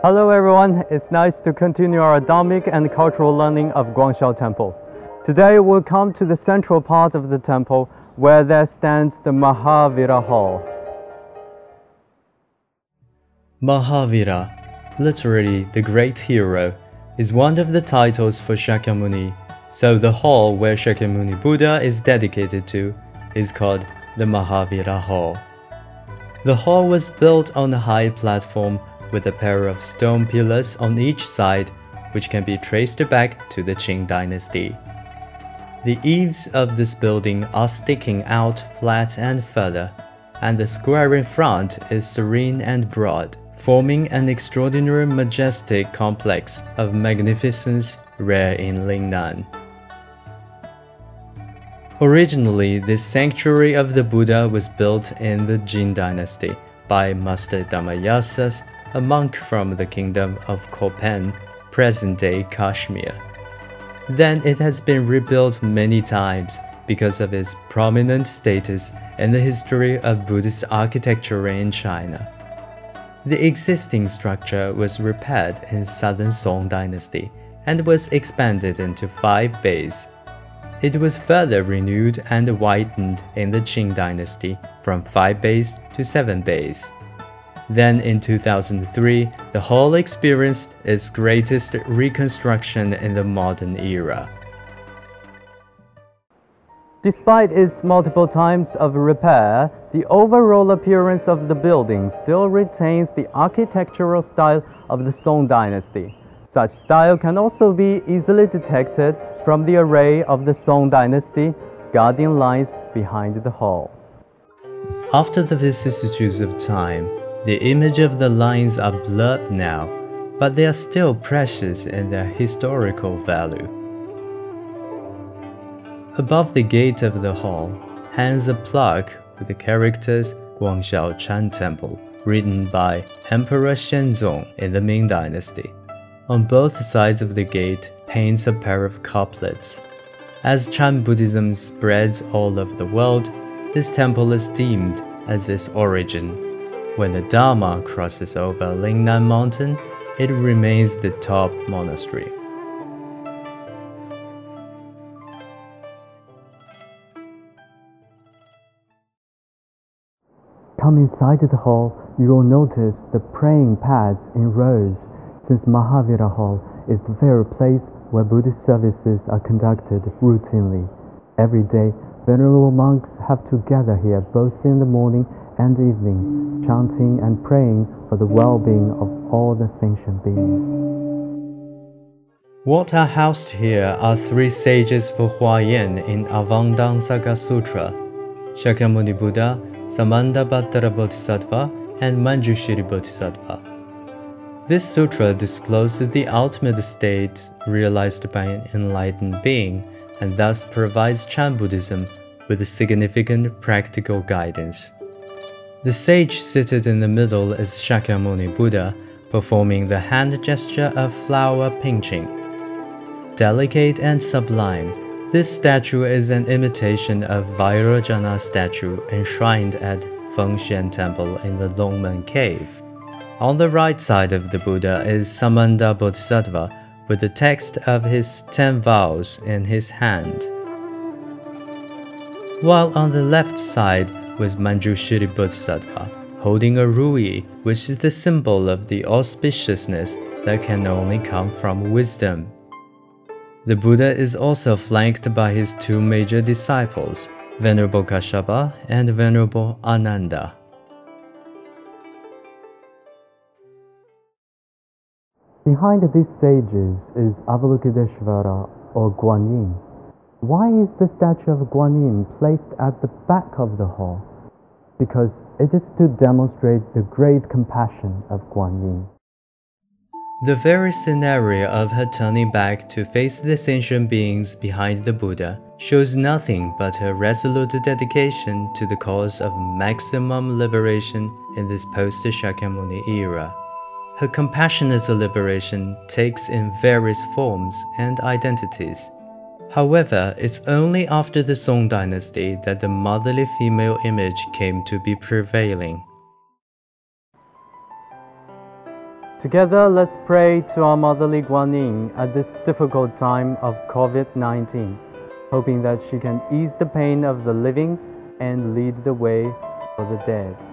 Hello everyone, it's nice to continue our Dhammic and cultural learning of Guangxiao Temple. Today we'll come to the central part of the temple where there stands the Mahavira Hall. Mahavira, literally the great hero, is one of the titles for Shakyamuni, so the hall where Shakyamuni Buddha is dedicated to is called the Mahavira Hall. The hall was built on a high platform with a pair of stone pillars on each side, which can be traced back to the Qing dynasty. The eaves of this building are sticking out flat and further, and the square in front is serene and broad, forming an extraordinary majestic complex of magnificence rare in Lingnan. Originally, this sanctuary of the Buddha was built in the Jin dynasty by Master Dhammayasas, a monk from the kingdom of Kopan, present-day Kashmir. Then it has been rebuilt many times because of its prominent status in the history of Buddhist architecture in China. The existing structure was repaired in Southern Song dynasty and was expanded into 5 bays. It was further renewed and widened in the Qing dynasty from 5 bays to 7 bays. Then in 2003, the hall experienced its greatest reconstruction in the modern era. Despite its multiple times of repair, the overall appearance of the building still retains the architectural style of the Song dynasty. Such style can also be easily detected from the array of the Song dynasty guardian lines behind the hall. After the vicissitudes of time, the image of the lines are blurred now, but they are still precious in their historical value. Above the gate of the hall hangs a plaque with the characters Guangxiao Chan Temple, written by Emperor Shenzong in the Ming Dynasty. On both sides of the gate paints a pair of couplets. As Chan Buddhism spreads all over the world, this temple is deemed as its origin. When the Dharma crosses over Lingnan Mountain, it remains the top monastery. Come inside the hall, you will notice the praying pads in rows, since Mahavira Hall is the very place where Buddhist services are conducted routinely. Every day, venerable monks have to gather here both in the morning and evening, chanting and praying for the well-being of all the sentient beings. What are housed here are 3 sages for Huayan in Avamdanga Sutra: Shakyamuni Buddha, Samandabhattara Bodhisattva, and Manjushri Bodhisattva. This sutra discloses the ultimate state realized by an enlightened being, and thus provides Chan Buddhism with significant practical guidance. The sage seated in the middle is Shakyamuni Buddha, performing the hand gesture of flower pinching. Delicate and sublime, this statue is an imitation of Vairojana statue enshrined at Fengshan Temple in the Longmen Cave. On the right side of the Buddha is Samanda Bodhisattva with the text of his 10 vows in his hand, while on the left side was Manjushri Bodhisattva, holding a rui, which is the symbol of the auspiciousness that can only come from wisdom. The Buddha is also flanked by his 2 major disciples, Venerable Kashyapa and Venerable Ananda. Behind these sages is Avalokiteshvara or Guanyin. Why is the statue of Guanyin placed at the back of the hall? Because it is to demonstrate the great compassion of Guanyin. The very scenario of her turning back to face the sentient beings behind the Buddha shows nothing but her resolute dedication to the cause of maximum liberation in this post-Shakyamuni era. Her compassionate liberation takes in various forms and identities. However, it's only after the Song dynasty that the motherly female image came to be prevailing. Together, let's pray to our motherly Guanyin at this difficult time of COVID-19, hoping that she can ease the pain of the living and lead the way for the dead.